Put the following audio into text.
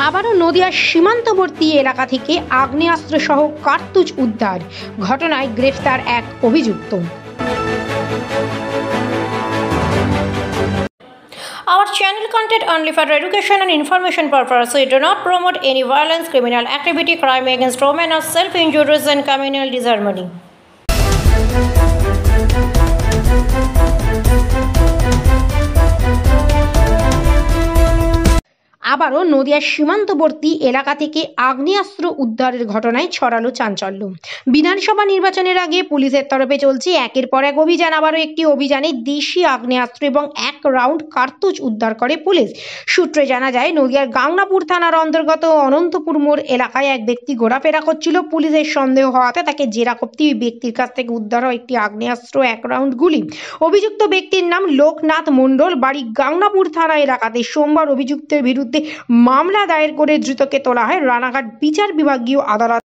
আবারও নদিয়ার সীমান্তবর্তী এলাকা থেকে আগ্নেয়াস্ত্র সহ কার্তুজ উদ্ধার, ঘটনায় গ্রেফতার এক অভিযুক্ত। Our channel content only for education and information purposes. We do not promote any violence, criminal activity, crime against women, or self-injuries and communal disharmony. আবারও নদিয়ার সীমান্তবর্তী এলাকা থেকে আগ্নেয়াস্ত্র উদ্ধারের ঘটনায় ছড়ালো চাঞ্চল্য। বিধানসভা নির্বাচনের আগে পুলিশের তরফে চলছে একের পর এক অভিযান। আবারও একটি অভিযানে দেশি আগ্নেয়াস্ত্র এবং 1 রাউন্ড কার্তুজ উদ্ধার করে পুলিশ। সূত্রে জানা যায়, নদিয়ার গাংনাপুর থানার অন্তর্গত অনন্তপুর মোড় এলাকায় এক ব্যক্তি ঘোরাফেরা করছিল। পুলিশের সন্দেহ হওয়াতে তাকে জেরা করতে ওই ব্যক্তির কাছ থেকে উদ্ধার হয় একটি আগ্নেয়াস্ত্র, 1 রাউন্ড গুলি। অভিযুক্ত ব্যক্তির নাম লোকনাথ মণ্ডল, বাড়ি গাংনাপুর থানা এলাকাতে। সোমবার অভিযুক্তের বিরুদ্ধে মামলা দায়ের করে ধৃতকে তোলা হয় রানাঘাট বিচার বিভাগীয় আদালত।